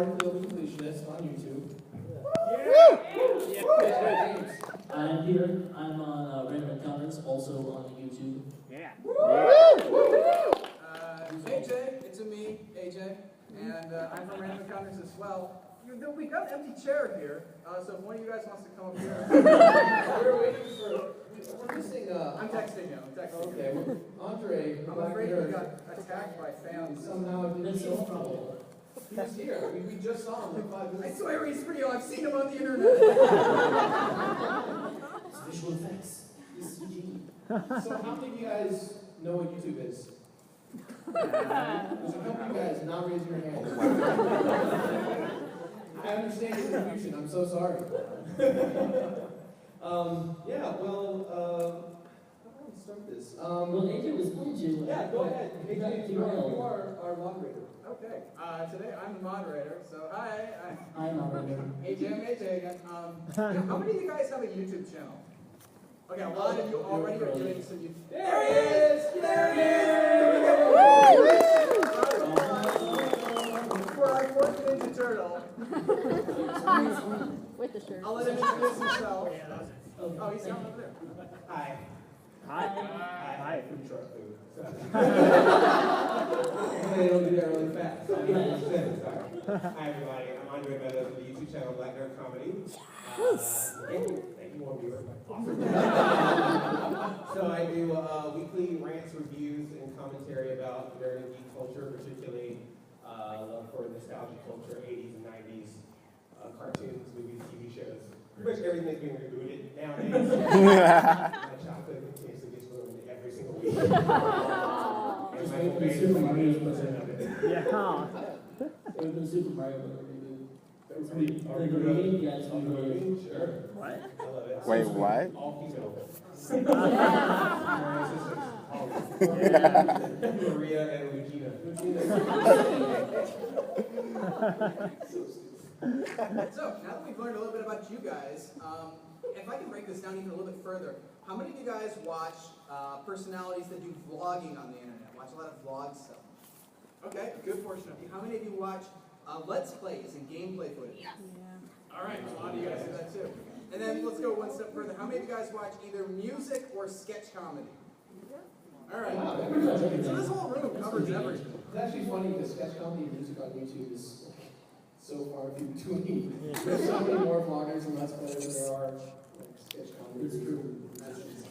Jirard, the Completionist on YouTube. I'm Peter. I'm on Random Encounters, also on YouTube. AJ, it's me, AJ, and I'm from Random Encounters as well. We got an empty chair here, so if one of you guys wants to come up here. We're waiting for. We're missing. I'm texting you. Okay, Andre. I'm afraid he got attacked by fans. Somehow didn't show up. He was here. We just saw him like 5 minutes. I swear he's real. I've seen him on the internet. It's visual effects. This is geeky. So how many of you guys know what YouTube is? There's a couple of you guys not raising your hands. I understand your confusion. I'm so sorry. Yeah, well, how do I start this? Well, AJ was going to. Yeah, go ahead. AJ, you are our moderator. Okay. Today I'm the moderator. So hi. I'm moderator. AJ, I'm AJ again. How many of you guys have a YouTube channel? Okay, a lot of you already are doing some YouTube. There he is! There he is! For our fourth Ninja Turtle. With the shirt. I'll let him introduce himself. Oh, he's down over there. Hi. Hi. Food truck food. They don't do that really fast. Sorry. Hi everybody, I'm Andre Meadows with the YouTube channel Black Nerd Comedy. Thank you, one viewer. So I do weekly rants, reviews, and commentary about nerd and geek culture, particularly love for nostalgic culture, 80s and 90s, cartoons, movies, TV shows. Pretty much everything's being rebooted nowadays. My childhood continuously gets ruined every single week. Just wait for the Super Mario version of it. Yeah. Wait for the Super Mario reboot. Are we Yeah, it's Sure. What? I love it. Wait, what? All female. Maria and Regina. So, now that we've learned a little bit about you guys, if I can break this down even a little bit further, how many of you guys watch personalities that do vlogging on the internet? Watch a lot of vlog stuff? Okay, a good portion of you. How many of you watch Let's Plays and gameplay footage? Yeah. All right, a lot of you guys do that too. And then let's go one step further. How many of you guys watch either music or sketch comedy? All right. Wow, So this whole room covers everything. It's actually funny because sketch comedy and music on YouTube is so far few between. There's so many more vloggers and Let's Players than there are sketch comedy. It's true.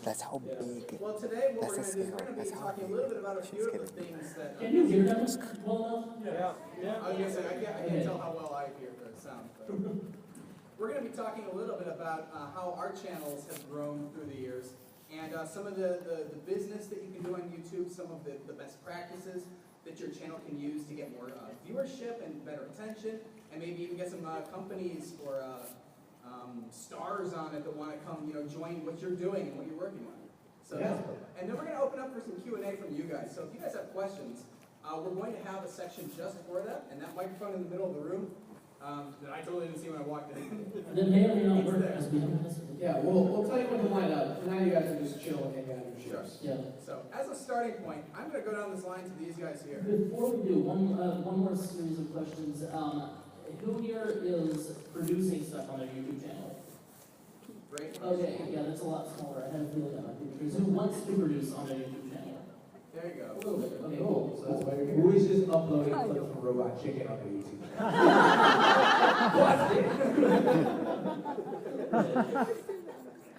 That's how big. Well, today what That's we're the going to do is we're going to be scale. That's how talking a little bit about a few of the things that... Can you hear them well enough? I was going to say, I can't tell how well I hear the sound. But we're going to be talking a little bit about how our channels have grown through the years and some of the business that you can do on YouTube, some of the best practices that your channel can use to get more viewership and better attention, and maybe even get some companies or stars on it that want to come, join what you're doing and what you're working on. So, and then we're going to open up for some Q&A from you guys. So if you guys have questions, we're going to have a section just for that, and that microphone in the middle of the room that I totally didn't see when I walked in. Then may or may not work as we have this. Yeah, we'll tell you when to line up. Now you guys can just chill and hang out in your chairs. Yeah. So as a starting point, I'm going to go down this line to these guys here. Before we do, one more series of questions. Who here is producing stuff on their YouTube channel? Right? Okay, yeah, that's a lot smaller. I had a feeling that might be the case. Who wants to produce on their YouTube channel? There you go. A little bit. Okay, Cool. cool. So that's why you're here. Who is just uploading clips from Robot Chicken on their YouTube?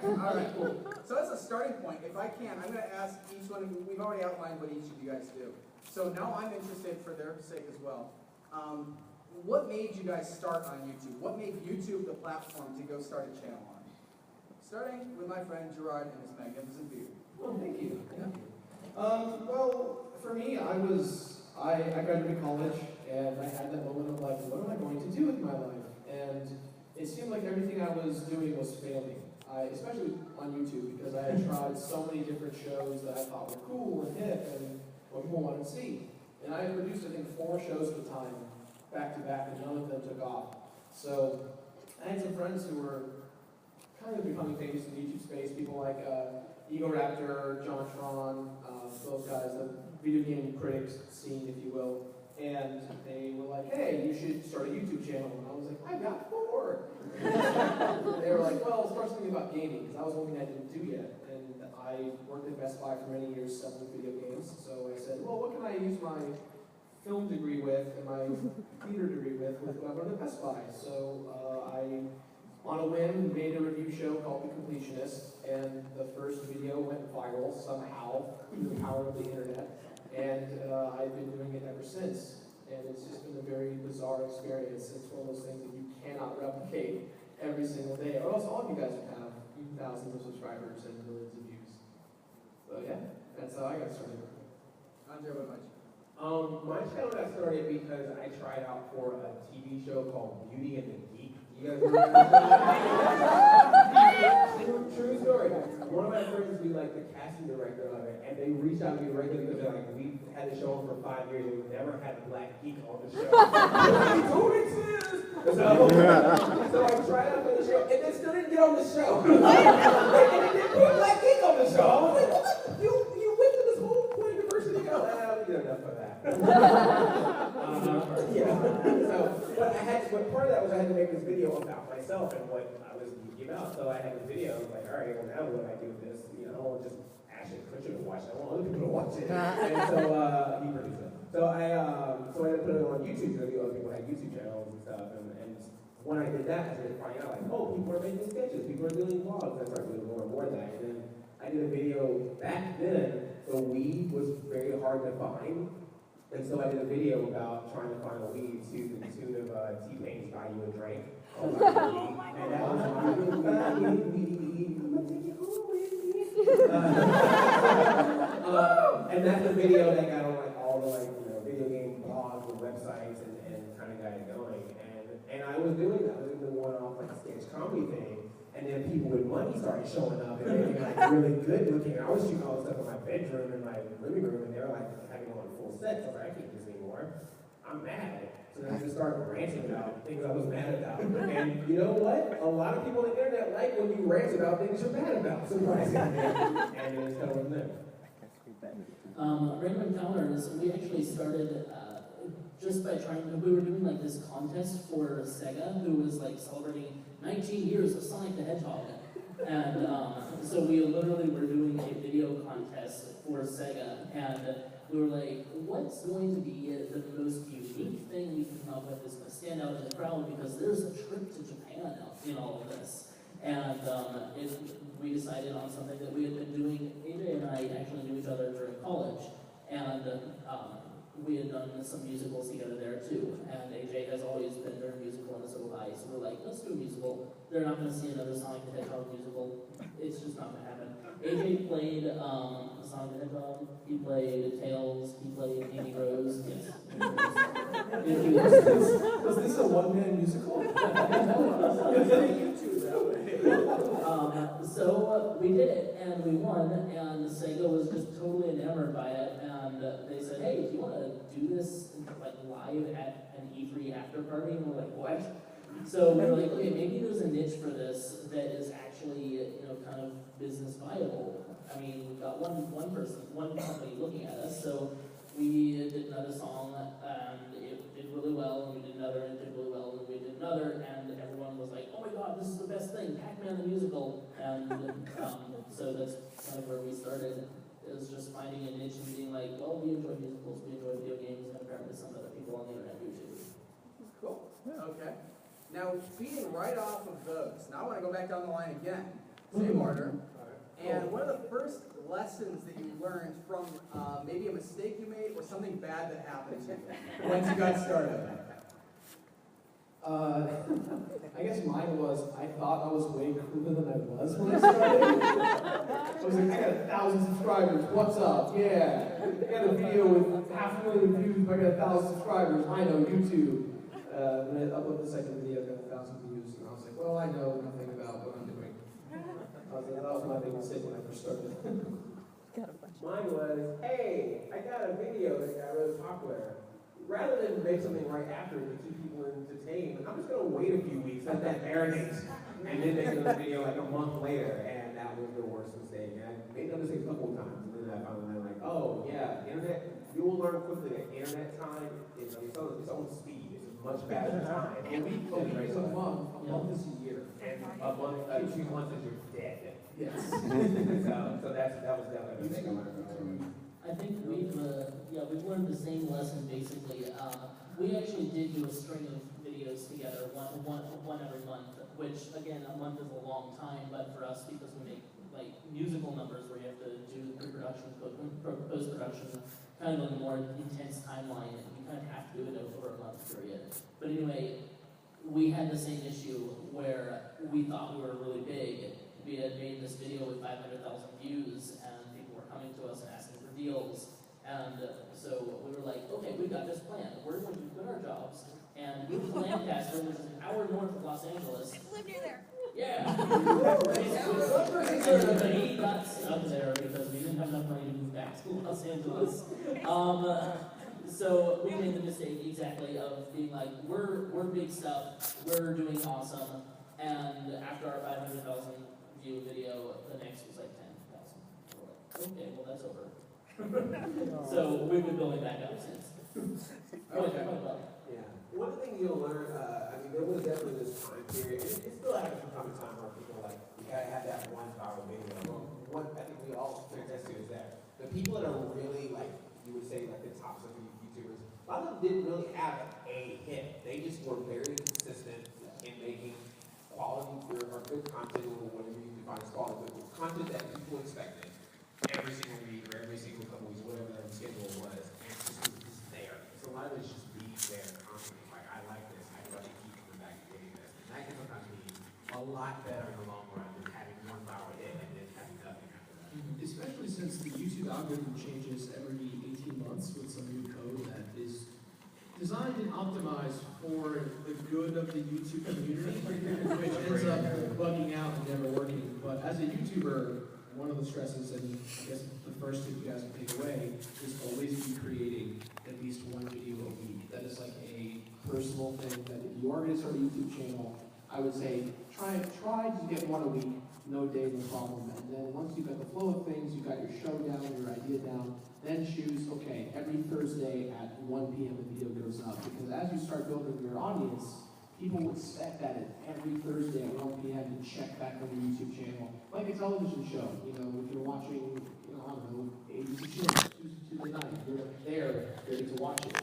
All right, cool. So as a starting point, if I can, I'm going to ask each one of you, we've already outlined what each of you guys do. So now I'm interested for their sake as well. What made you guys start on YouTube? What made YouTube the platform to go start a channel on? Starting with my friend Jirard and his magnificent beard. Well, thank you. Well, for me, I graduated college, and I had that moment of like, what am I going to do with my life? And it seemed like everything I was doing was failing, especially on YouTube, because I had tried so many different shows that I thought were cool and hip and what people wanted to see. And I had produced, I think, 4 shows at the time, back to back, and none of them took off. So I had some friends who were kind of becoming famous in the YouTube space, people like Ego Raptor, John Tron, those guys, the video game critics scene, if you will. And they were like, hey, you should start a YouTube channel. And I was like, I've got 4. They were like, well, start something about gaming, because that was one thing I didn't do yet. And I worked at Best Buy for many years selling video games. So I said, well, what can I use my film degree with and my theater degree with when I went to Best Buy? So I, on a whim, made a review show called The Completionist. And the first video went viral somehow through the power of the internet. And I've been doing it ever since. And it's just been a very bizarre experience. It's one of those things that you cannot replicate every single day, or else all of you guys would have thousands of subscribers and millions of views. So yeah, that's how I got started. Andre, what about you? My channel got started because I tried out for a TV show called Beauty and the Geek. You guys remember that? True story. One of my friends would be like the casting director of it, and they reached out to me regularly because they're like, we had the show on for 5 years and we never had a black geek on the show. Like, 2 weeks in! So I tried out for the show, and they still didn't get on the show. And they didn't put a black geek on the show. I was like, what? You went to this whole point of diversity? Go, we did enough for that. But part of that was I had to make this video about myself and what I was geeky about. So I had this video. I was like, all right, well now what do I do with this? You know, I don't want just Ashton Kutcher to watch it. I want other people to watch it. And so he produced it. So I had to put it on YouTube because other people had YouTube channels and stuff. And when I did that, I started finding out like, oh, people are making sketches, people are doing vlogs. I started doing more and more of that. And then I did a video back then. The weed was very hard to find. And so I did a video about trying to find a weed to the tune of T-Pain's Buy You a Drink. And that was my and that's the video that got on like all the video game blogs and websites and kind of got it going. And I was doing that. I was doing the one-off like sketch comedy thing. And then people with money started showing up and they were like really good looking. I was shooting all this stuff in my bedroom and my living room, and they were like having on full sets. I was like, I can't do this anymore. I'm mad. So then I just started ranting about things I was mad about. And you know what? A lot of people on the internet like when you rant about things you're mad about, surprisingly. And it's kind of from there. Random Encounters, we actually started just by we were doing like this contest for Sega, who was like celebrating 19 years of Sonic the Hedgehog. And so we literally were doing a video contest for Sega, and we were like, what's going to be the most unique thing we can come up with that's going to stand out in the crowd, because there's a trip to Japan in all of this. And we decided on something that we had been doing. AJ and I actually knew each other during college, and we had done some musicals together there too. And AJ has always been very musical, and so have I. So we're like, let's do a musical. They're not going to see another Sonic the Hedgehog musical. It's just not going to happen. AJ played Sonic the Hedgehog. He played Tails. He played Amy Rose. Yes. Was this a one-man musical? So we did it, and we won, and Sega was just totally enamored by it, and they said, hey, do you want to do this like live at an E3 after party? And we're like, what? So we're like, okay, maybe there's a niche for this that is actually, kind of business viable. I mean, we've got one company looking at us, so we did another song, and it did really well, and we did another, and it did really well, and we did another, and everyone was like, oh my god, this is the best thing, Pac-Man the musical. And so that's kind of where we started. It was just finding a niche and being like, well, we enjoy musicals, we enjoy video games, and apparently some other people on the internet do too. Cool. Okay. Now, feeding right off of those, now I want to go back down the line again, same order. And one of the first lessons that you learned from maybe a mistake you made or something bad that happened to you once you got started. I guess mine was, I thought I was way cooler than I was when I started. I was like, I got 1,000 subscribers, what's up? Yeah. I got a video with 500,000 views, but I got 1,000 subscribers, I know, YouTube. When I uploaded the second video, I got 1,000 views, and I was like, well, I know nothing about what I'm doing. That was my big mistake when I first started. Mine was, hey, I got a video that got really popular. Rather than make something right after to keep people entertained, I'm just going to wait a few weeks, let that marinate, and then make another video like a month later, and that was the worst mistake. And I made that mistake a couple of times, and then I finally went like, oh yeah, the internet you will learn quickly that internet time is its own speed. It's much faster time. A week is a month is a year. And a month, 2 months is you're dead. Yes. So that was definitely a thing I learned. I think we've learned the same lesson basically. We actually did do a string of videos together, one every month, which again, a month is a long time, but for us, because we make like musical numbers where you have to do pre-production, post-production, kind of on a more intense timeline, you kind of have to do it over a month period. But anyway, we had the same issue where we thought we were really big. We had made this video with 500,000 views, and people were coming to us and asking for deals. And so we were like, okay, we've got this plan. We're going to quit our jobs and move to Lancaster, which is an hour north of Los Angeles. I live near there. Yeah. He got stuck there because we didn't have enough money to move back to Los Angeles. So we made the mistake exactly of being like, we're big stuff, we're doing awesome, and after our 500,000 view video, the next was like 10,000. Okay, well that's over. So we've been building back up since. Okay. Yeah. One thing you'll learn, there was definitely this time period, and it still happens from time to time where people like, you gotta have that one viral video. Well, I think we all can attest to is that the people that are really like, you would say like the top social YouTubers, a lot of them didn't really have a hit. They just were very consistent in making quality or good content, or whatever you define as quality, but content that people expected every single week or every single couple weeks, whatever their schedule was, and just there. So a lot of it's just being there constantly. Like, I like this, I'd rather keep coming back and getting this. And that can sometimes be a lot better in the long run than having one viral hit and then having nothing after that. Especially since the YouTube algorithm changes every 18 months with some new code that is designed and optimized for the good of the YouTube community, which ends up bugging out and never working. But as a YouTuber, one of the stresses, and I guess the first tip you guys can take away, is always be creating at least one video a week. That is like a personal thing that if you are going to start a YouTube channel, I would say try to get one a week, no day, no problem. And then once you've got the flow of things, you've got your show down, your idea down, then choose, okay, every Thursday at 1 p.m. the video goes up. Because as you start building your audience, people will expect that every Thursday at 1 p.m. to check back on your YouTube channel. Like a television show, if you're watching, I don't know, ABC Tuesday night, you're there, ready to watch it.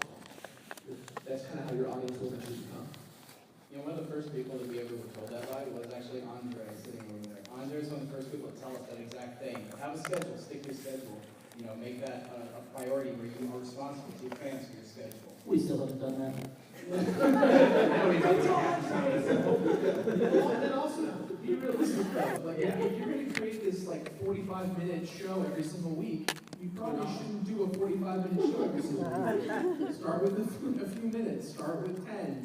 That's kind of how your audience will eventually become. One of the first people to be able to told that by was actually Andre sitting over there. Andre is one of the first people to tell us that exact thing. Have a schedule, stick to your schedule. Make that a priority where you are responsible to your fans for your schedule. We still haven't done that. And then also, be realistic though. Like, if you're going to create this 45-minute show every single week, you probably shouldn't do a 45-minute show every single week. Start with a few minutes. Start with 10.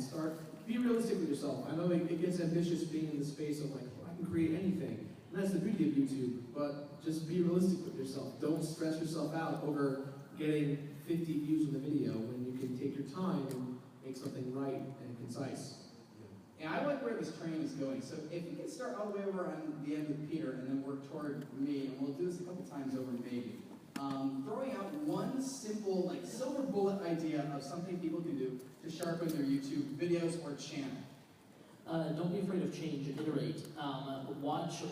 Be realistic with yourself. I know it gets ambitious being in the space of I can create anything. And that's the beauty of YouTube. But just be realistic with yourself. Don't stress yourself out over getting 50 views in the video when you can take your time and make something right and concise. Yeah, I like where this train is going. So if we can start all the way over on the end with Peter and then work toward me, and we'll do this a couple times over maybe. Throwing out one simple, silver bullet idea of something people can do to sharpen their YouTube videos or channel. Don't be afraid of change, iterate. Watch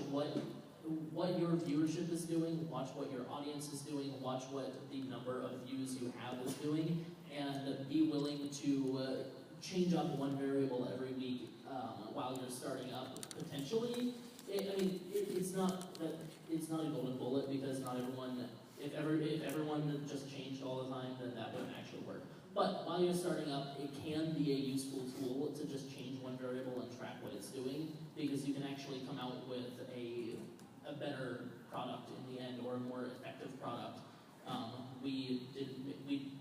what your viewership is doing, watch what your audience is doing, watch what the number of views you have is doing, and be willing to change up one variable every week while you're starting up. Potentially, it's not a golden bullet because not everyone. If everyone just changed all the time, then that wouldn't actually work. But while you're starting up, it can be a useful tool to just change one variable and track what it's doing, because you can actually come out with a better product in the end, or a more effective product.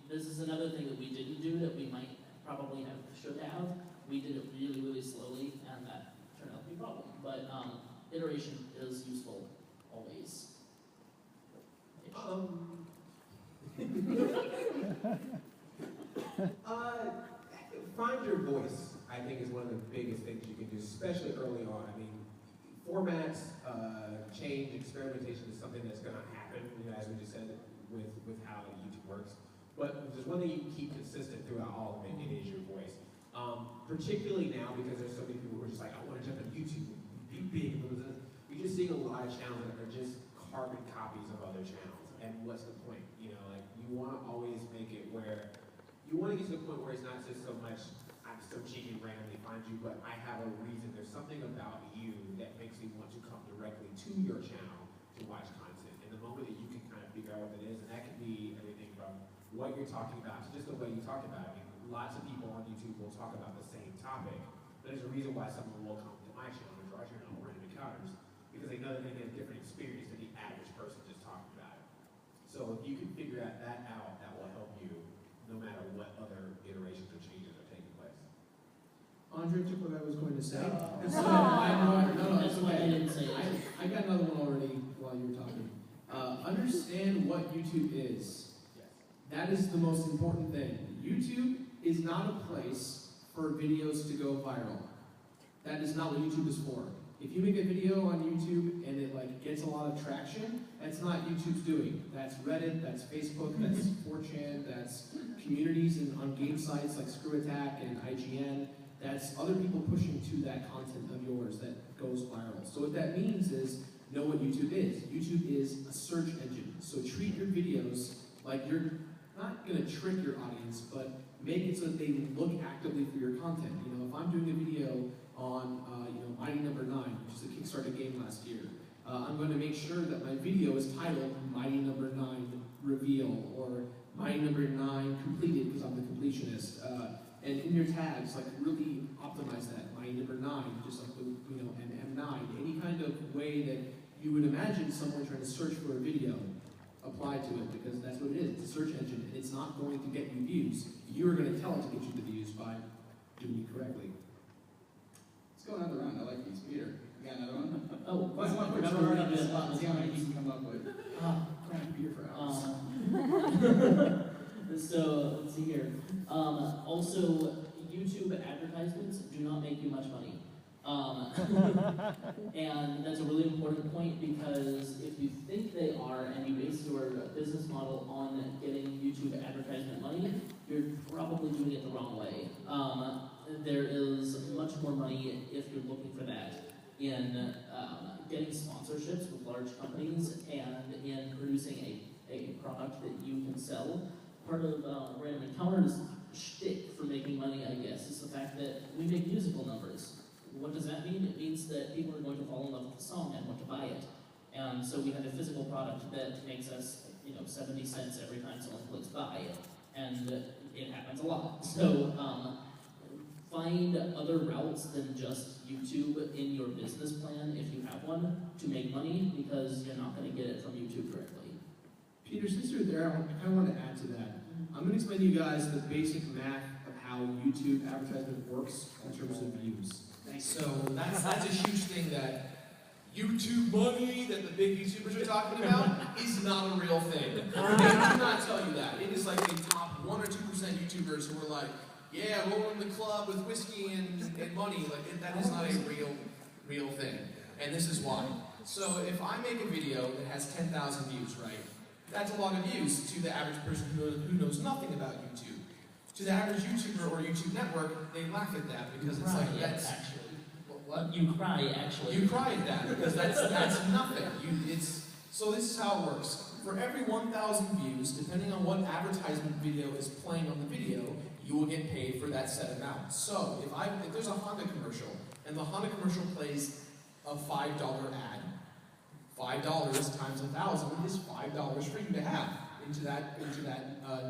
This is another thing that we didn't do that we might probably should have. We did it really, really slowly, and that turned out to be a problem. But iteration is useful always. Find your voice, I think, is one of the biggest things you can do, especially early on. Formats, change, experimentation is something that's going to happen, as we just said, with how YouTube works. But if there's one thing you can keep consistent throughout all of it, it is your voice. Particularly now because there's so many people who are just like, I want to jump on YouTube, be big. You're just seeing a lot of channels that are just carbon copies of other channels. And what's the point? You know, like you want to always make it where you want to get to the point where it's not just so much I'm so cheeky and randomly find you, but I have a reason. There's something about you that makes me want to come directly to your channel to watch content. And the moment that you can kind of figure out what it is, and that could be everything from what you're talking about to just the way you talk about it. I mean, lots of people on YouTube will talk about the same topic, but there's a reason why someone will come to my channel or to our channel, Random Encounters, because they know that they get a different experience than the average person just talking about it. So if you can figure that out, that will help you no matter what other iterations or changes are taking place. Andre took what I was going to say. No. So no, That's why I didn't say it. I got another one already while you were talking. Understand what YouTube is. Yes. That is the most important thing. YouTube is not a place for videos to go viral. That is not what YouTube is for. If you make a video on YouTube and it like gets a lot of traction, that's not YouTube's doing. That's Reddit, that's Facebook, that's 4chan, that's communities and on game sites like Screw Attack and IGN. That's other people pushing to that content of yours that goes viral. So what that means is, know what YouTube is. YouTube is a search engine. So treat your videos like you're not going to trick your audience, but make it so that they look actively for your content. You know, if I'm doing a video on, Mighty Number 9, which is a Kickstarter game last year, I'm going to make sure that my video is titled Mighty Number 9 Reveal or Mighty Number 9 Completed because I'm the completionist. And in your tags, like really optimize that. Mighty Number 9, just like the, and M9, any kind of way that you would imagine someone trying to search for a video, apply to it because that's what it is. It's a search engine and it's not going to get you views. You're going to tell it to get you the views by doing it correctly. Let's go another round. I like these. Peter, you got another one? Oh, What's one for remember Jirard on we the did spot? last See how many time. you can come up with. Craft beer for hours. So let's see here. Also, YouTube advertisements do not make you much money. And that's a really important point because if you think they are and you base your business model on getting YouTube advertisement money, you're probably doing it the wrong way. There is much more money if you're looking for that in getting sponsorships with large companies and in producing a product that you can sell. Part of Random Encounters' shtick for making money, I guess, is the fact that we make musical numbers. What does that mean? It means that people are going to fall in love with the song and want to buy it. And so we have a physical product that makes us, 70 cents every time someone clicks buy. And it happens a lot. So find other routes than just YouTube in your business plan, if you have one, to make money, because you're not going to get it from YouTube directly. Peter, since you're there, I kind of want to add to that. I'm going to explain to you guys the basic math of how YouTube advertisement works in terms of views. So that's a huge thing that YouTube money that the big YouTubers are talking about is not a real thing. They do not tell you that. It is like the top 1 or 2% YouTubers who are like, yeah, rolling the club with whiskey and money. Like that is not a real thing. And this is why. So if I make a video that has 10,000 views, right? That's a lot of views to the average person who knows nothing about YouTube. To the average YouTuber or YouTube network, they laugh at that because it's like that's actually. What? You cry, actually. You cry at that because that's nothing. So this is how it works. For every 1,000 views, depending on what advertisement video is playing on the video, you will get paid for that set amount. So if there's a Honda commercial and the Honda commercial plays a $5 ad, $5 times 1,000 is $5 for you to have into that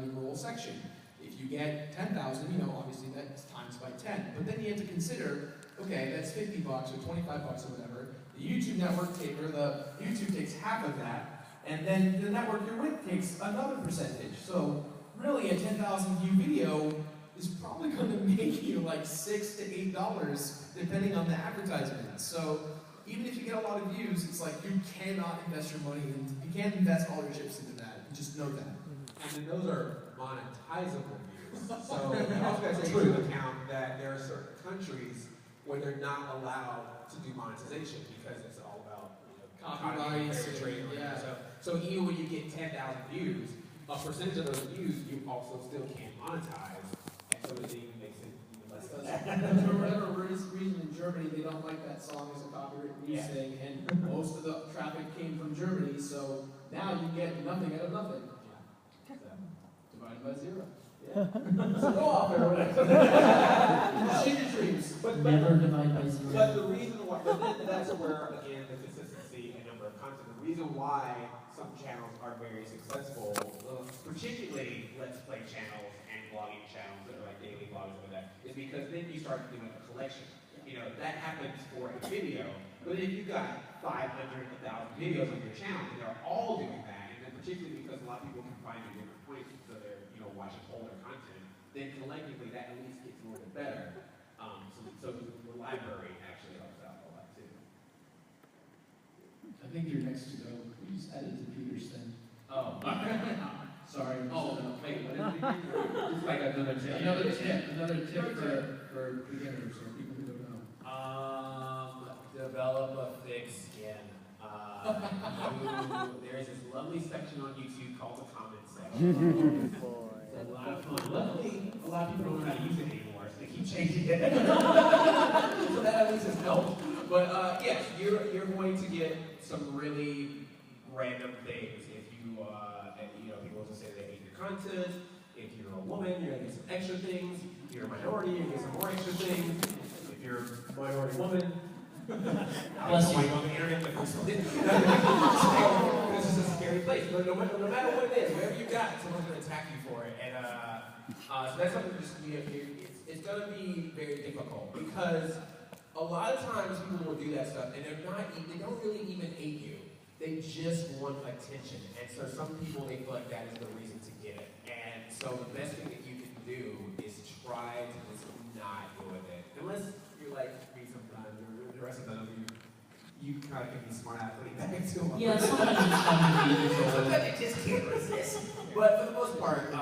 numeral section. If you get 10,000, obviously that's times by 10. But then you have to consider, okay, that's $50 or $25 or whatever. The YouTube network YouTube takes half of that, and then the network you're with takes another percentage. So really, a 10,000 view video is probably going to make you like $6 to $8, depending on the advertisement. So even if you get a lot of views, it's like you cannot invest your money in. You can't invest all your chips into that. You just know that. And then those are monetizable views. So you also got to take into account that there are certain countries where they're not allowed to do monetization because it's all about Copyrights, fair trade. yeah. So even when you get 10,000 views, a percentage of those views, you also still can't monetize, and so it even makes it even less. For whatever reason in Germany, they don't like that song as a copyrighted music thing, and most of the traffic came from Germany, so now you get nothing out of nothing. Divided by zero. So go off there. Shake your dreams. Never divide by zero. But the reason why, but then that's where, again, the consistency and number of content, the reason why some channels are very successful, particularly Let's Play channels and blogging channels that are like daily blogs or that, is because then you start doing a collection. You know, that happens for a video, but if you've got 500, 1,000 videos on your channel, and they're all doing that, and then particularly because a lot of people can find a different point, so they're, you know, watching older content, then collectively that at least gets a little bit better. So the library actually helps out a lot too. I think you're next to go. We just added to Peter's thing. Oh. Sorry. Oh, wait, what is it? It's like another tip. Another tip for beginners or people who don't know. Develop a thick skin. There's this lovely section on YouTube called the comment section. It's a lot of fun. Luckily, a lot of people don't know how to use it anymore, so they keep changing it. So that at least has helped. But yes, you're going to get some really random things. If you, you know, people will say they hate your content. If you're a woman, you're gonna get some extra things. If you're a minority, you're gonna get some more extra things. If you're a minority woman, Bless you. on the internet, the first one. This is a scary place. But no matter what it is, whatever you got, someone's gonna attack you for it. And so that's something just it's gonna be very difficult because a lot of times people will do that stuff and they don't really even hate you. They just want attention. And so some people, they feel like that is the reason to get it. And so the best thing that you can do is try to just not go with it. Unless you're like me sometimes, or the rest of them, you kind of can be smart enough putting back to them. Yeah, sometimes it's fun to be Sometimes they just can't resist. But for the most part, you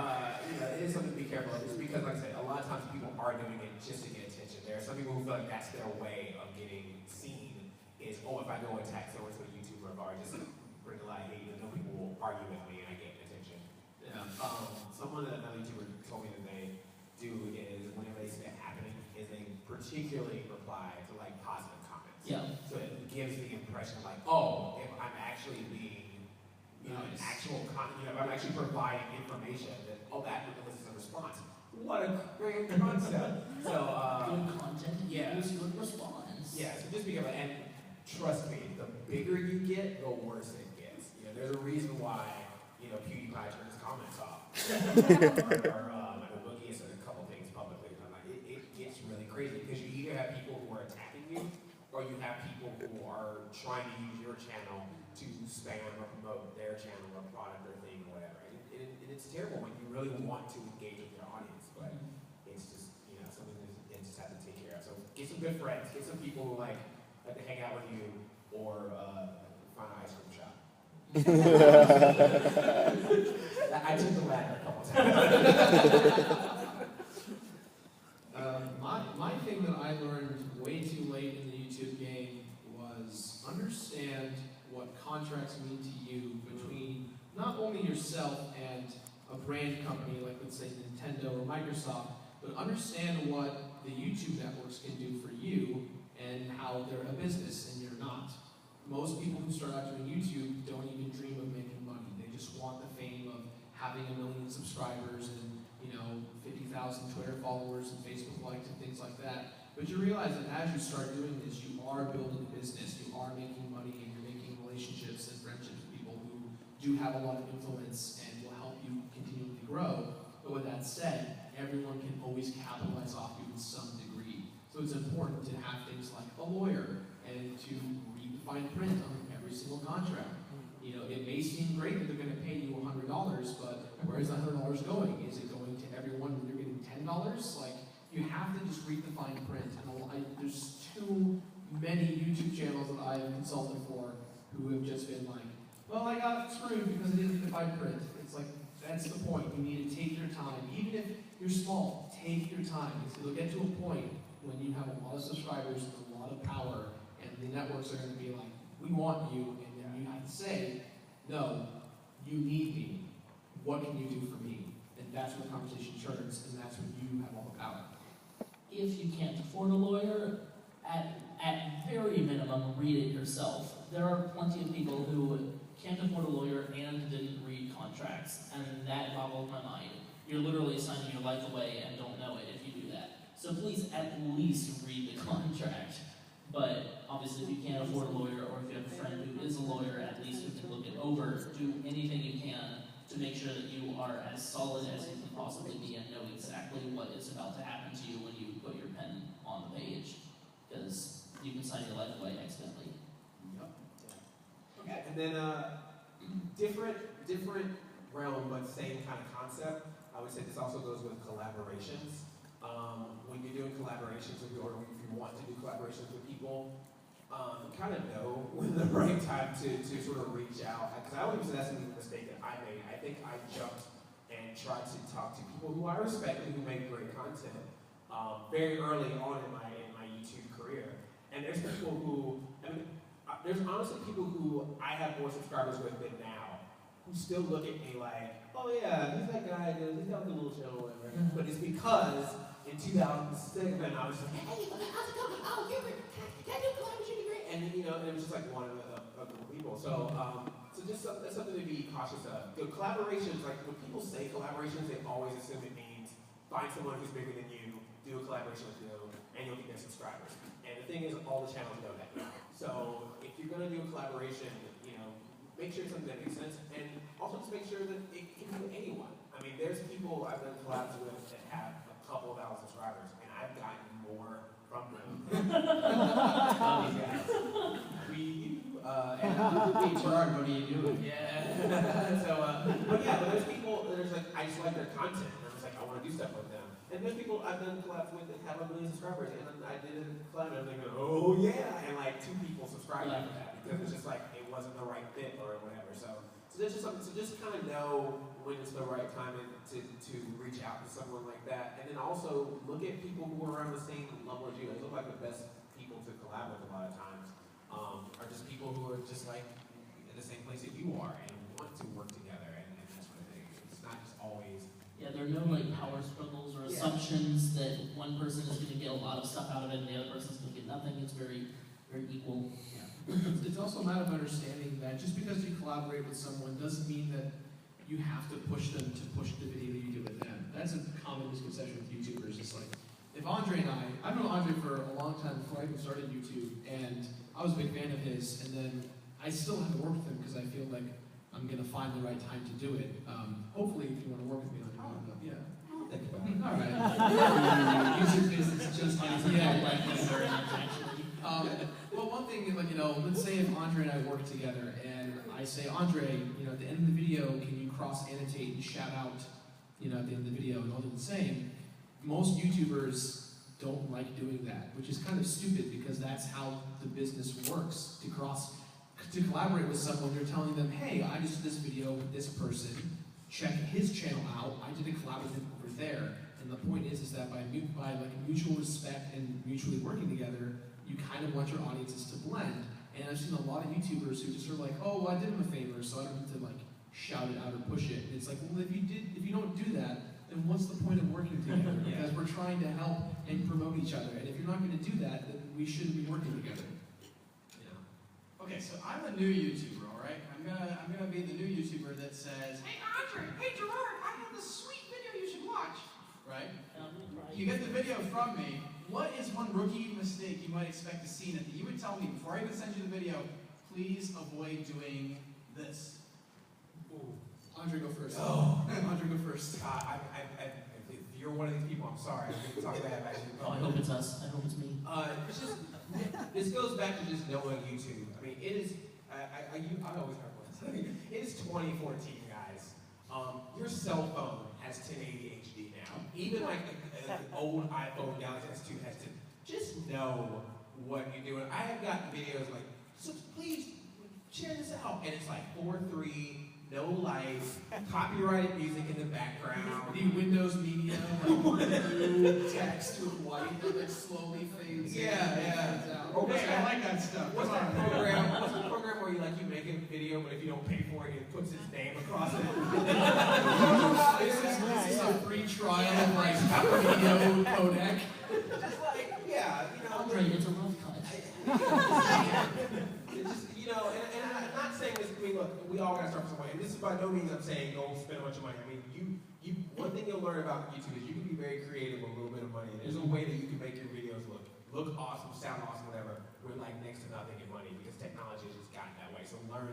know, it is something to be careful of. Just because, like I said, a lot of times people are doing it just to get attention. There are some people who feel like that's their way of getting seen. Is, oh, if I go attack someone to a YouTuber or just bring a lot of hate, and then people will argue with me and I get attention. Someone that another YouTuber told me that they do is whenever they see that happening, is they particularly reply to like positive comments. Yeah. So it gives the impression like, oh, if I'm actually being, you know, an actual content, you know, if I'm actually providing information, then oh, that elicits a response. What a great concept. So good content. yeah. Use good response. Yeah, so just be careful. And trust me, the bigger you get, the worse it gets. You know, there's a reason why, you know, PewDiePie turns comments off. or I know Boogie has said a couple things publicly. And I'm like, it gets really crazy because you either have people who are attacking you, or you have people who are trying to use your channel to spam or promote their channel or product or thing or whatever. And it's terrible when you really want to engage with your audience, but it's just, you know, something that you just have to take care of. So get some good friends, get some people who like to hang out with you, or find an ice cream shop. I took the latter a couple times. My thing that I learned way too late in the YouTube game was understand what contracts mean to you between not only yourself and a brand company like, let's say, Nintendo or Microsoft, but understand what the YouTube networks can do for you and how they're a business and you're not. Most people who start out doing YouTube don't even dream of making money. They just want the fame of having 1 million subscribers and, you know, 50,000 Twitter followers and Facebook likes and things like that. But you realize that as you start doing this, you are building a business, you are making money, and you're making relationships and friendships with people who do have a lot of influence and will help you continually grow. But with that said, everyone can always capitalize off you in some degree. So it's important to have things like a lawyer and to read the fine print on every single contract. You know, it may seem great that they're going to pay you $100, but where is that $100 going? Is it going to everyone when you're getting $10? Like, you have to just read the fine print. And there's too many YouTube channels that I've consulted for who have just been like, well, I got screwed because I didn't read the fine print. It's like, that's the point. You need to take your time. Even if you're small, take your time. Because it'll get to a point when you have a lot of subscribers and a lot of power, and the networks are going to be like, we want you, and then you have to say, no, you need me. what can you do for me? And that's where the conversation turns, and that's when you have all the power. If you can't afford a lawyer, at very minimum, read it yourself. There are plenty of people who can't afford a lawyer and didn't read contracts, and that boggles my mind. You're literally signing your life away and don't know it if you do that. So please at least read the contract. But obviously if you can't afford a lawyer, or if you have a friend who is a lawyer, at least who can look it over, do anything you can to make sure that you are as solid as you can possibly be and know exactly what is about to happen to you when you put your pen on the page. Because you can sign your life away accidentally. Yep. Okay. And then different realm, but same kind of concept. I would say this also goes with collaborations. When you're doing collaborations, or if you want to do collaborations with people, kind of know when the right time to sort of reach out. Because I always say that's a mistake that I made. I think I jumped and tried to talk to people who I respect and who make great content very early on in my YouTube career. And there's people who, there's honestly people who I have more subscribers with than now, who still look at me like, oh yeah, he's that guy, he's got the little show or whatever. But it's because in 2006, I was like, hey, how's it going? Oh, you're great. Can I do collaboration? You're great. And then, you know, and it was just like one of the people. So, that's something to be cautious of. The collaborations, like when people say collaborations, they always assume it means find someone who's bigger than you, do a collaboration with you, and you'll get their subscribers. And the thing is, all the channels know that. So if you're gonna do a collaboration, you know, make sure it's something that makes sense, and also just make sure that it can be anyone. I mean, there's people I've done collabs with that have a couple of thousand subscribers, and I've gotten more from them. Hey, Jirard, what are you doing? Yeah. But there's people, there's like, I just like their content, and I was like, I want to do stuff with them. And there's people I've done collabs with that have 1 million subscribers, and then I did a collab, and I'm like, oh yeah, and like 2 people subscribed after that, because it's just like, it wasn't the right fit or whatever. So there's just something, so just kind of know when it's the right time to reach out to someone like that. And then also look at people who are around the same level as you. Those look like the best people to collab with a lot of times, are just people who are just like in the same place that you are and want to work together and that sort of thing. It's not just always. Yeah, there are no like power struggles or assumptions that one person is going to get a lot of stuff out of it and the other person's going to get nothing. It's very, very equal. Yeah. It's also a matter of understanding that just because you collaborate with someone doesn't mean that you have to push them to push the video that you do with them. That's a common misconception with YouTubers. It's like, if Andre and I've known Andre for a long time before I even started YouTube, and I was a big fan of his, and then I still haven't worked with him because I feel like I'm going to find the right time to do it. Hopefully, if you want to work with me, Think about it. all right. YouTube business just well, one thing, like, you know, let's say if Andre and I work together, and I say, Andre, you know, at the end of the video, can you cross-annotate and shout out, you know, at the end of the video, and I'll do the same. Most YouTubers don't like doing that, which is kind of stupid because that's how the business works. To collaborate with someone, you're telling them, hey, I just did this video with this person, check his channel out, I did a collab with him over there. And the point is that by like mutual respect and mutually working together, you kind of want your audiences to blend. And I've seen a lot of YouTubers who just are like, oh, well, I did him a favor, so I don't need to like shout it out or push it. And it's like, well, if you don't do that, then what's the point of working together? Because we're trying to help and promote each other. And if you're not going to do that, then we shouldn't be working together. Yeah. Okay, so I'm a new YouTuber, all right? I'm gonna be the new YouTuber that says, hey Andre, hey Jirard, I have this sweet video you should watch, right? You get the video from me. What is one rookie mistake you might expect to see that you would tell me before I even send you the video? Please avoid doing this. Ooh. Andre, go first. Oh. Andre, go first. If you're one of these people, I'm sorry. I can talk bad about you. Oh, I hope it's us. I hope it's me. It's just, this goes back to just knowing YouTube. I mean, it is, I always have one. It is 2014, guys. Your cell phone has 1080 HD now. Even like an old iPhone Galaxy S2 has 10. Just know what you're doing. I have gotten videos like, so please share this out. And it's like 4:3 no lights, copyrighted music in the background. The Windows Media, like blue text with white that like slowly fades in. Yeah. Okay, I like that stuff. What's that program? What's the program where you make a video, but if you don't pay for it, it puts his name across it? This is a free trial of like video codec. Just like, yeah, Andre, it's a rough cut. It's just, and I'm not saying this. I mean, look, we all gotta start from somewhere, and this is by no means I'm saying go spend a bunch of money. I mean, you one thing you'll learn about YouTube is you can be very creative with a little bit of money. There's a way that you can make your videos look awesome, sound awesome, whatever, with like next to nothing in money because technology has just gotten that way. So I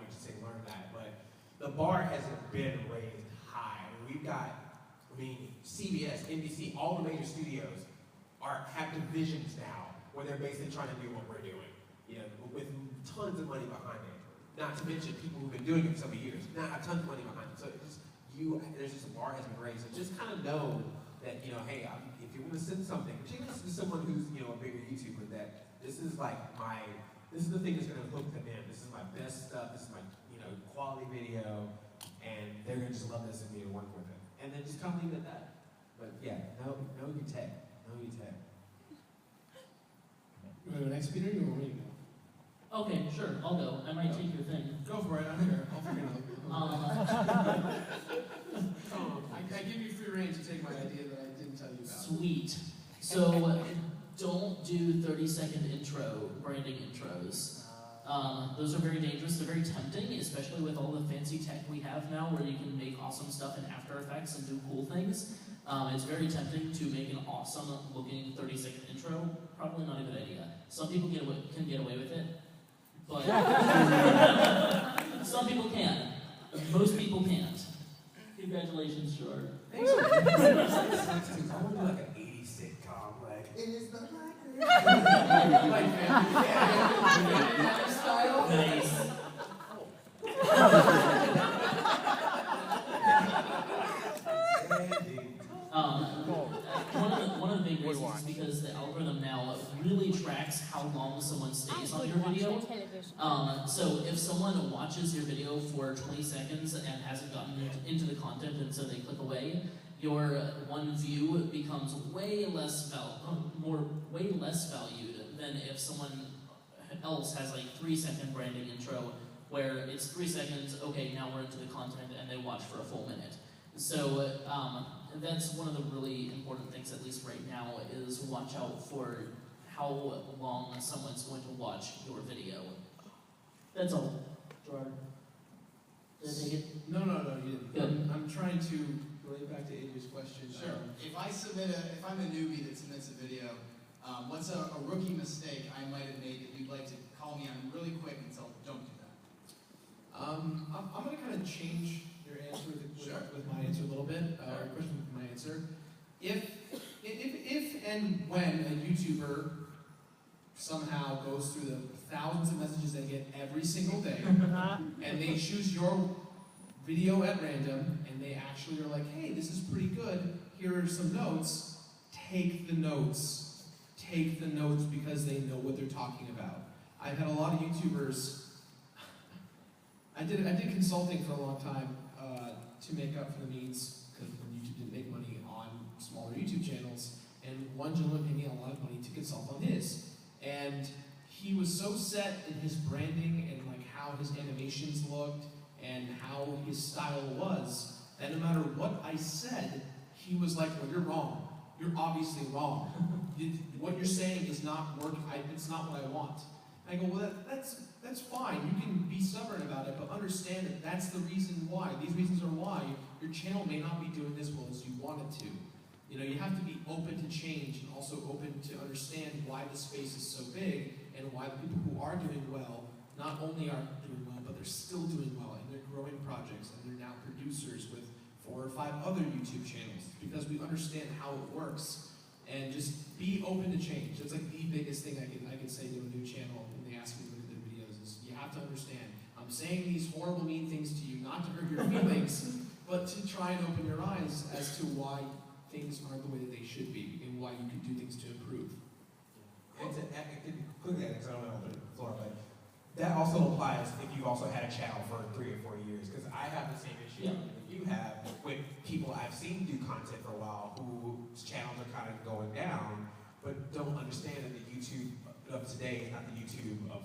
would just say learn that. But the bar hasn't been raised high. I mean, we've got, CBS, NBC, all the major studios have divisions now where they're basically trying to do what we're doing, with tons of money behind it. Not to mention people who've been doing it for so many years, not tons of money behind it. So there's just a bar has been raised. So just kind of know that, hey, if you want to send something, particularly to someone who's, a bigger YouTuber, that this is the thing that's going to hook them in. This is my best stuff. This is my, quality video, and they're going to just love this and be able to work with it. And then just kind of leave it at that. But yeah, know your tech. Know your tech. You want to go next, Peter? You want me to go? Okay, sure, I'll go. I might take your thing. Go for it. I'm here. I'll figure it out. I give you free reign to take my idea that I didn't tell you about. Sweet. So, don't do 30-second branding intros. Those are very dangerous. They're very tempting, especially with all the fancy tech we have now where you can make awesome stuff in After Effects and do cool things. It's very tempting to make an awesome looking 30-second intro. Probably not a good idea. Some people can get away with it, but some people can. Most people can't. Congratulations, Jirard. Thanks. I want to do like an 80s sitcom, like, it is the Like family style? Nice. One of the big reasons is because the algorithm now really tracks how long someone stays on your video. So if someone watches your video for 20 seconds and hasn't gotten into the content and so they click away, your one view becomes way less valued than if someone else has like 3-second branding intro where it's 3 seconds, okay, now we're into the content, and they watch for a full minute. So that's one of the really important things, at least right now, is watch out for how long someone's going to watch your video. That's all. Jirard, did I take it? No, you didn't. Good. I'm trying to relate back to AJ's question. Sure. If I'm a newbie that submits a video, what's a rookie mistake I might have made that you'd like to call me on really quick and tell, don't do that? I'm going to kind of change your answer with my answer a little bit, or your question with my answer. If and when a YouTuber somehow goes through the thousands of messages they get every single day, and they choose your video at random, and they actually are like, hey, this is pretty good, here are some notes, take the notes. Take the notes because they know what they're talking about. I've had a lot of YouTubers, I did consulting for a long time to make up for the means, because YouTube didn't make money on smaller YouTube channels, and one gentleman paid me a lot of money to consult on his. And he was so set in his branding and like how his animations looked and how his style was, that no matter what I said, he was like, well, you're wrong. You're obviously wrong. What you're saying is not working. It's not what I want. And I go, well, that's fine. You can be stubborn about it, but understand that that's the reason why. These reasons are why your channel may not be doing as well as you want it to. You have to be open to change and also open to understand why the space is so big and why the people who are doing well not only are doing well, but they're still doing well and they're growing projects and they're now producers with 4 or 5 other YouTube channels because we understand how it works. And just be open to change. That's like the biggest thing I can say to a new channel when they ask me to look at their videos is you have to understand, I'm saying these horrible, mean things to you, not to hurt your feelings, but to try and open your eyes as to why things aren't the way that they should be and why you can do things to improve. And to quickly, because I don't want to open the floor, but that also applies if you've also had a channel for 3 or 4 years, because I have the same issue that you have with people I've seen do content for a while whose channels are kind of going down, but don't understand that the YouTube of today is not the YouTube of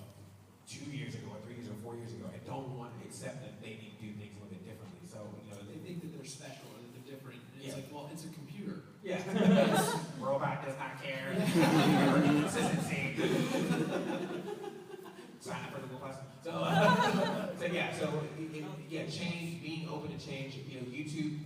2 years ago or 3 years or 4 years ago, and don't want to accept that they need to do things a little bit differently. So, They think that they're special and that they're different. And it's like, well, it's a computer. yeah. Robot does not care. Consistency. Sign up for the Google Plus. Change, being open to change. YouTube,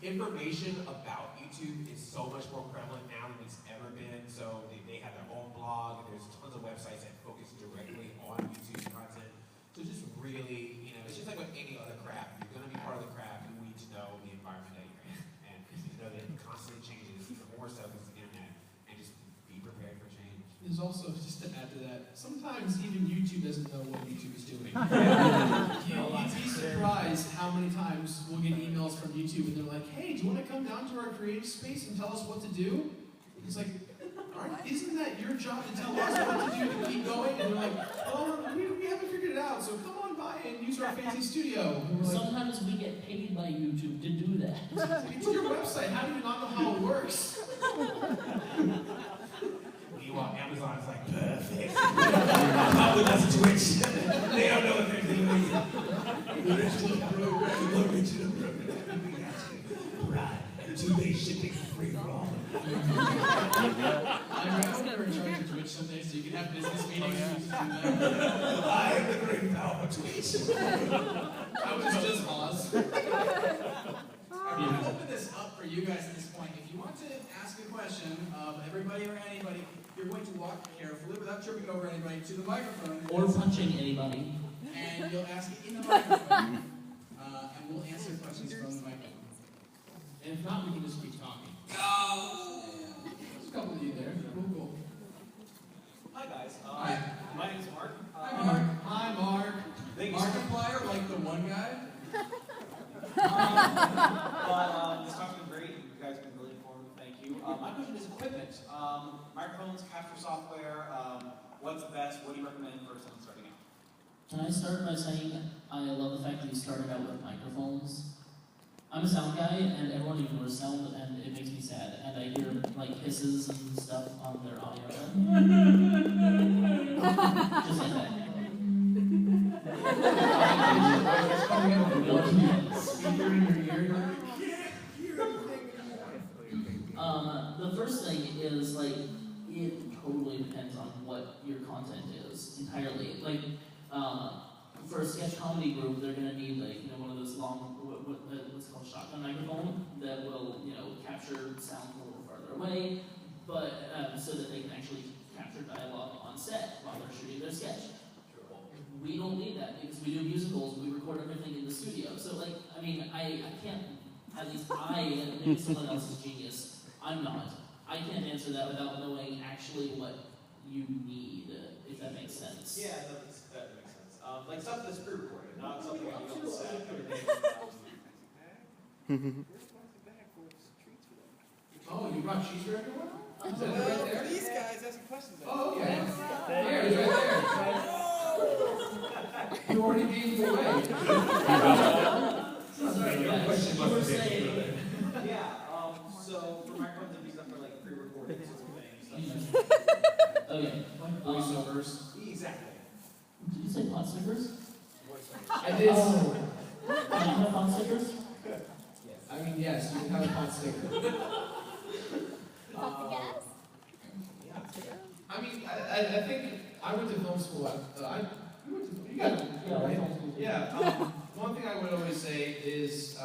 information about YouTube is so much more prevalent now than it's ever been. So they have their own blog. There's tons of websites that focus directly on YouTube content. So just really, it's just like with any other craft. If you're going to be part of the craft, you need to know the environment that you're in. And you know that it constantly changes. The more so is the internet. And just be prepared for change. There's also, just to add to that, sometimes even YouTube doesn't know what YouTube is doing. You'd be surprised how many times we'll get emails from YouTube and they're like, hey, do you want to come down to our creative space and tell us what to do? It's like, isn't that your job to tell us what to do to keep going? And they're like, oh, we haven't figured it out, so come on by and use our fancy studio. And we're like, Sometimes we get paid by YouTube to do that. it's your website. How do you not know how it works? Meanwhile, Amazon's like, perfect. Probably that's Twitch. They don't know what they're doing. Original program. Right. 2-day shipping free for all. I'm recommend in charge of Twitch someday so you can have business meetings and do that. I am the great power of Twitch. I was just Oz. I'm going to open this up for you guys at this point. If you want to ask a question of everybody or anybody, you're going to walk carefully without tripping over anybody to the microphone. Or punching anybody. And you'll ask it in the microphone. And we'll answer questions from the microphone. And if not, we can just keep talking. Go! There's a couple of you there. Cool. Hi guys, Hi. my name's Mark. Hi, Mark. Hi, Mark. Markiplier, like the one guy? This talk's been great. You guys have been really informative. Thank you. My question is equipment. Microphones, capture software. What's the best? What do you recommend for someone starting out? Can I start by saying I love the fact that you started out with microphones? I'm a sound guy, and everyone ignores sound, and it makes me sad. And I hear like hisses and stuff on their audio. Just like that. Speaker in your ear. The first thing is like it totally depends on what your content is entirely. Like for a sketch comedy group, they're gonna need like one of those long what's called shotgun microphone that will capture sound a little farther away, but so that they can actually capture dialogue on set while they're shooting their sketch. We don't need that because we do musicals. We record everything in the studio. So like I can't. At least maybe someone else is genius. I'm not. I can't answer that without knowing actually what you need, if that makes sense. Yeah, that makes sense. Like stuff that's pre-recorded, not something that you don't set. Oh, you brought cheese for everyone? Is that right there? These guys asking questions. Oh, okay. There, it's right there. You already gave it away. Yeah, so for microphones, it'd be stuff for like pre-recorded sorts of things. Okay. Voiceovers. Exactly. Did you say pot stickers? I did. Oh. Can you have pot stickers? I mean, yes, you can have a pot sticker. I mean, I think I went to film school. You got it, right? Yeah. One thing I would always say is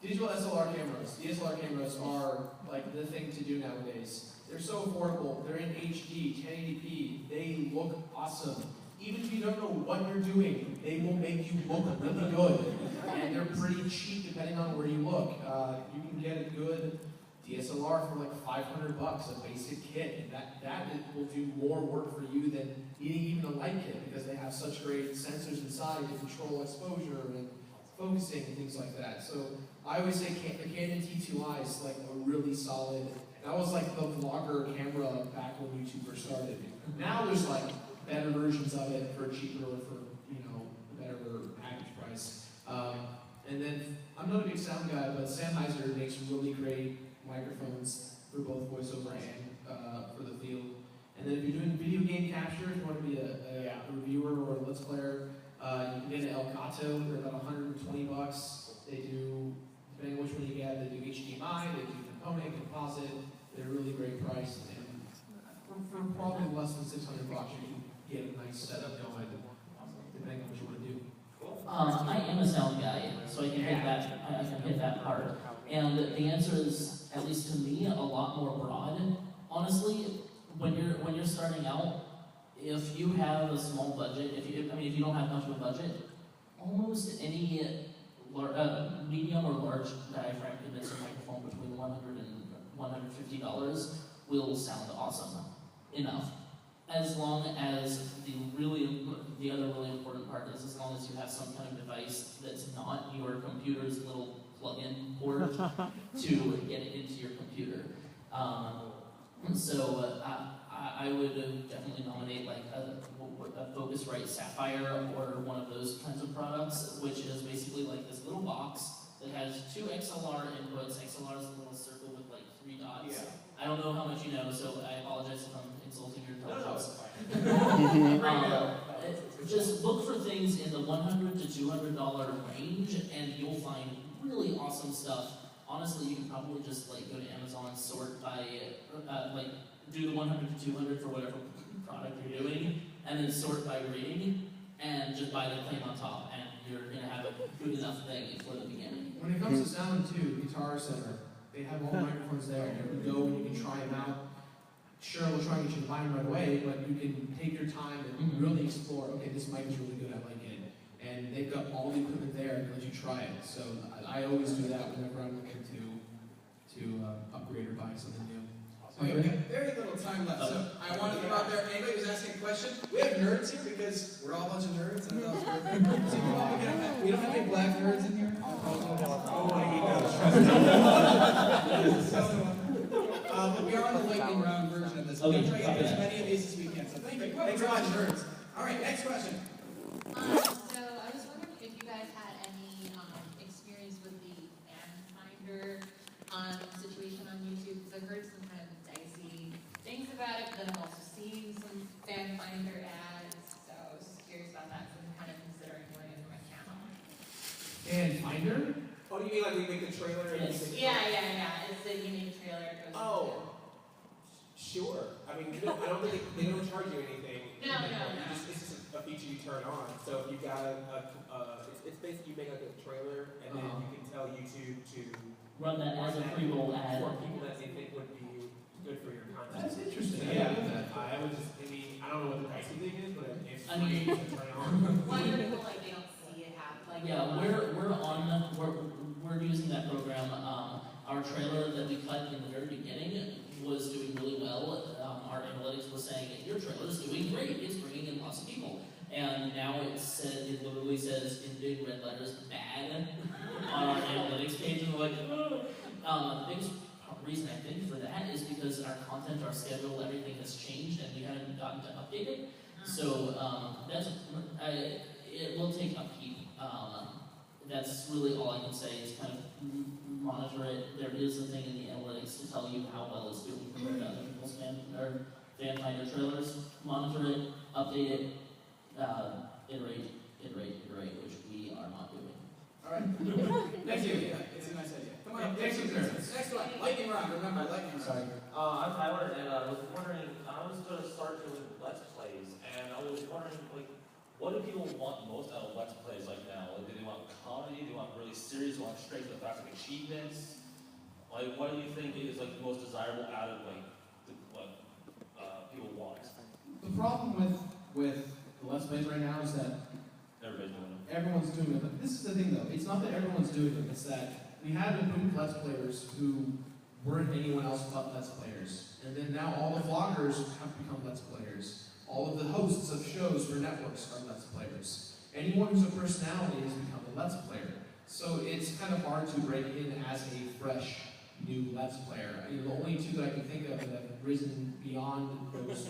digital SLR cameras. DSLR cameras are like the thing to do nowadays. They're so affordable. They're in HD, 1080p. They look awesome. Even if you don't know what you're doing, they will make you look really good. And they're pretty cheap depending on where you look. You can get a good DSLR for like $500, a basic kit. And that will do more work for you than needing even a light kit because they have such great sensors inside to control exposure and focusing and things like that. So I always say the Canon T2i is like a really solid, that was like the vlogger camera back when YouTube first started. Now there's like better versions of it for cheaper or for, you know, a better package price. And then, I'm not a big sound guy, but Sennheiser makes really great microphones for both voiceover and for the field. And then if you're doing video game capture, if you want to be a reviewer or a let's player, you can get an Elgato. They're about $120. They do, depending on which one you get, they do HDMI, they do component, composite. They're a really great price. And for probably less than $600, you can get a nice setup going, depending on what you want to do. I am a sound guy, so I can hit that. I can hit that part. And the answer is, at least to me, a lot more broad. Honestly, when you're starting out, if you have a small budget, if you don't have much of a budget, almost any medium or large diaphragm condenser microphone between $100 and $150 will sound awesome enough. As long as the other really important part is as long as you have some kind of device that's not your computer's little plug-in port to get it into your computer. So I would definitely nominate like a Focusrite Sapphire or one of those kinds of products, which is basically like this little box that has two XLR inputs. XLR is a little circle with like 3 dots. Yeah. I don't know how much you know, so I apologize if I'm insulting your intelligence. Just look for things in the $100 to $200 range, and you'll find really awesome stuff. Honestly, you can probably just like go to Amazon, sort by like do the 100 to 200 for whatever product you're doing, and then sort by rating, and just buy the claim on top, and you're gonna have a good enough thing for the beginning. When it comes to sound too, Guitar Center, they have all the microphones there. You can go and you can try them out. Sure, we'll try and get you to buy them right away, but you can take your time and really explore, okay, this mic is really good, I like it. And they've got all the equipment there and let you try it. So I always do that whenever I'm looking to upgrade or buy something new. Okay, we have very little time left, so I want to throw out there, anybody who's asking a question, we have nerds here because we're all a bunch of nerds, and I thought it was really so we don't have any black nerds in here? But we are on the lightning round version of this. We're going to try to get as many of these as we can, so thank you. Thanks so much, nerds. All right, next question. So I was wondering if you guys had any experience with the fan finder situation on YouTube, because I've heard some kind of dicey things about it, but then I've also seen some fan finder ads, so I was just curious about that, so I'm kind of considering doing it for my channel. And Finder? Oh, you mean like we make a trailer and Yes. Yeah. It's the unique trailer. It goes Oh, sure. I mean, I don't think they don't charge you anything. No. It's just a feature you turn on. So if you got it's basically you make like a trailer, and then you can tell YouTube to Run that as a pre-roll ad. for people that they think would be good for your content. That's interesting. Yeah, Yeah. I would just, I don't know what the pricing thing is, but it's I mean- free to turn on. Why do people like they don't see it happen? Like we're using that program. Our trailer that we cut in the very beginning was doing really well. Our analytics was saying your trailer is doing great. It's bringing in lots of people. And now it literally says in big red letters bad on our analytics page, and we're like, the biggest reason I think for that is because our content, our schedule, everything has changed, and we haven't gotten to update it. So it will take upkeep. That's really all I can say is kind of monitor it. There is a thing in the analytics to tell you how well it's doing compared to other people's fan finder trailers. Monitor it, update it, iterate, which we are not doing. All right. Thank you. Yeah, it's a nice idea. Come on up. Thanks for Next one. Lightning round. Remember, lightning round. Sorry. I'm Tyler, and I was wondering, I was going to start doing Let's Plays, and I was wondering, like, what do people want most out of Let's Plays like now? Like, do they want comedy? Do they want really serious? Do they want straight to the facts, like achievements? Like, what do you think is like the most desirable out of like what people want? The problem with the Let's Plays right now is that Everybody's doing it. everyone's doing it. But this is the thing though, it's not that everyone's doing it, it's that we had a group of Let's Players who weren't anyone else but Let's Players. And then now all the vloggers have become Let's Players. All of the hosts of shows for networks are Let's Players. Anyone who's a personality has become a Let's Player. So it's kind of hard to break in as a fresh, new Let's Player. I mean, the only two that I can think of that have risen beyond those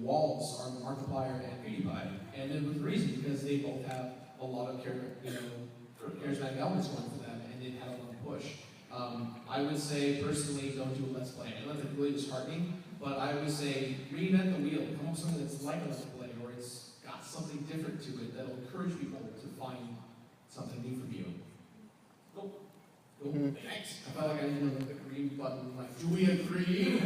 walls are Markiplier and PewDiePie, and then with reason because they both have a lot of charismatic elements going for them, and they've had a long push. I would say personally, don't do a Let's Play. I know that's really disheartening, but I would say reinvent the wheel. Come up with something that's like a Let's Play, or it's got something different to it that'll encourage people to find something new for viewing. Cool. Thanks. I felt like I needed the green button. Like, do we agree?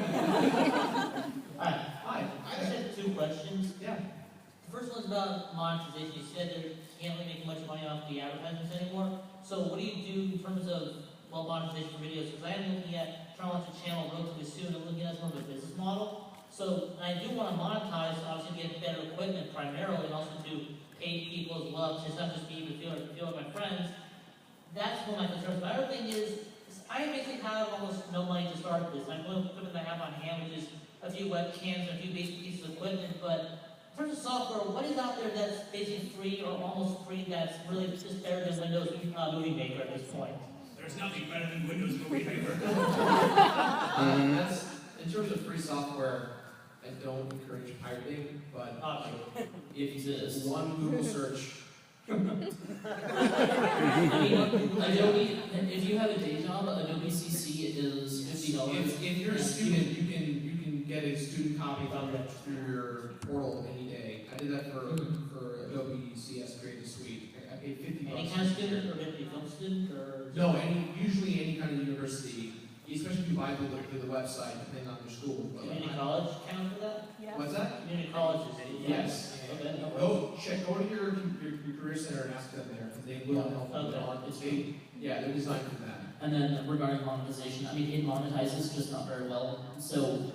Hi. Hi. I just have 2 questions. Yeah. The first one's about monetization. You said that you can't really make much money off the advertisements anymore. So what do you do in terms of monetization for videos? Because I am looking at trying to launch a channel relatively soon. I'm looking at some of the business model. So I do want to monetize, obviously get better equipment primarily, and also to pay people as well. So it's not just me, but feel like my friends. That's one of my concerns. My other thing is I basically have almost no money to start this. I'm going to equipment I have on hand, which is a few webcams and a few basic pieces of equipment, but in terms of software, what is out there that's basically free or almost free that's really just better than Windows Movie Maker at this point? There's nothing better than Windows Movie Maker. That's, in terms of free software, I don't encourage pirating, but if you did one Google search. I mean, Adobe, if you have a day job, Adobe CC is $50. If you're a student, you can get a student copy through your portal any day. I did that for Adobe CS Creative Suite. I paid $50. Any kind of student, or maybe film student, or? No, usually any kind of university, especially if you buy through the website, depending on your school. Community college count for that? Yeah. What's that? Community colleges. Yes. Okay. Go to your career center and ask them there, because they will help you. They're designed for that. And then regarding monetization, I mean, it monetizes just not very well. So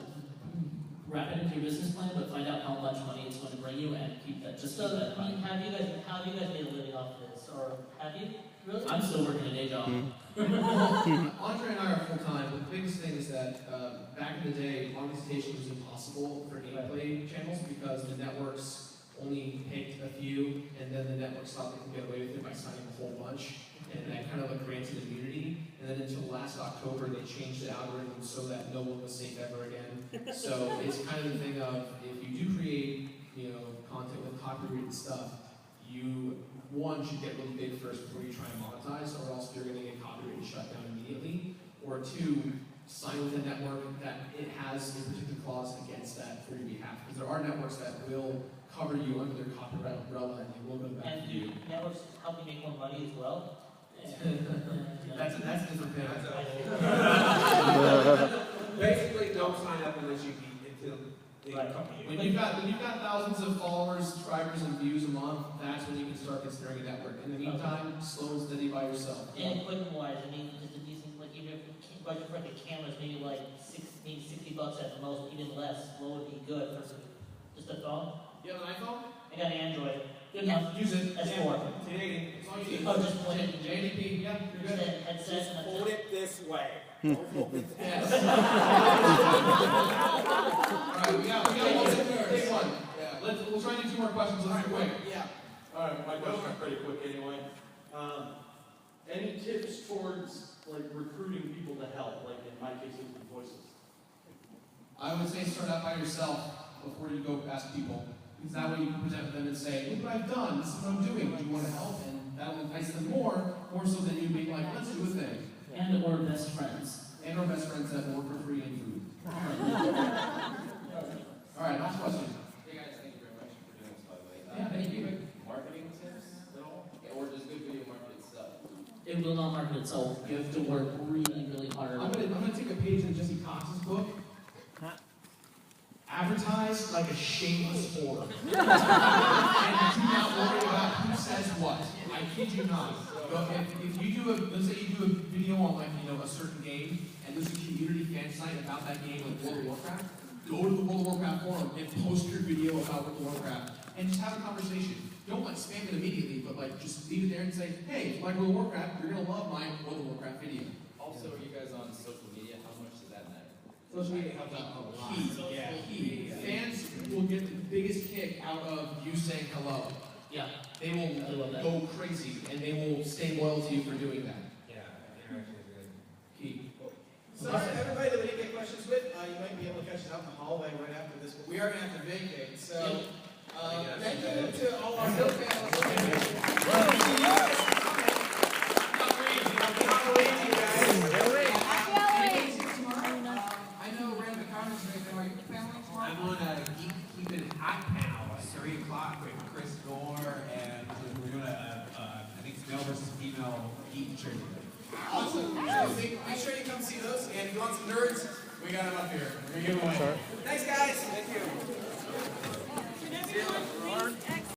wrap it into your business plan, but find out how much money it's going to bring you and keep that. Just keep that in mind. Have you guys made a living off of this, or have you? Really? I'm still working a day job. Andre and I are full time, but the biggest thing is that back in the day, monetization was impossible for gameplay channels because the networks only picked a few, and then the networks thought they could get away with it by signing a whole bunch, and that kind of granted immunity. And then until last October, they changed the algorithm so that no one was safe ever again. So it's kind of the thing of if you do create, content with copyrighted stuff, you should get really big first before you try and monetize, or else you're going to get copyrighted shut down immediately. Or 2, sign with a network that it has a particular clause against that for your behalf. Because there are networks that will cover you under their copyright umbrella and they will go back to you. And do networks help you make more money as well? That's a different thing. Basically, don't sign up unless you beat into the company. When you've got thousands of followers, subscribers, and views a month, that's when you can start considering a network. In the meantime, slow and steady by yourself. And equipment-wise, I mean, just a decent, like, even if the budget for the cameras, maybe like $60 at the most, even less, what would be good for just a phone? You have an iPhone? I got an Android. Good enough. Use it. S4. It's all you need. Oh, just point it. JDP, yeah, you're Just good. a headset and Hold it this way. Yes. Alright, we got one big one. We'll try and do 2 more questions. Let's do it quick. Yeah. Alright, my questions are pretty quick anyway. Any tips towards recruiting people to help, like in my case it was voices? I would say start out by yourself before you go ask people. Because that way you can present with them and say, look what I've done, this is what I'm doing, do you want to help? And that will entice them more so than you being like, let's do a thing. And or best friends. And our best friends that work for free and food. Alright, last question. Hey guys, thank you very much for doing this, by the way. Yeah, thank you. Marketing tips at all? Or does good video market itself? It will not market itself. You have to work really, really hard. I'm gonna take a page in Jesse Cox's book. Advertise like a shameless whore. And do not worry about who says what. I kid you not. If you do let's say you do a video on a certain game, and there's a community fan site about that game, like World of Warcraft, go to the World of Warcraft forum and post your video about World of Warcraft, and just have a conversation. Don't spam it immediately, but just leave it there and say, hey, if you like World of Warcraft, you're gonna love my World of Warcraft video. Also, are you guys on social media? How much does that matter? Social media helps out a lot. Key. Fans will get the biggest kick out of you saying hello. Yeah. They will go crazy, and they will stay loyal to you for doing that. Yeah, interaction is good. Key. So everybody that we didn't get questions with, you might be able to catch us out in the hallway right after this, but we are going to have to vacate. So, thank you to all our Hill panelists. I know Random Comments right now. Are you paneling tomorrow? I'm on a Geek Keep It Hot panel at 3 o'clock with Chris Gore, and we're doing I think it's male versus female geek trivia. Awesome. So make sure you come see those, and if you want some nerds, we got them up here. We're going to give them away. Thanks.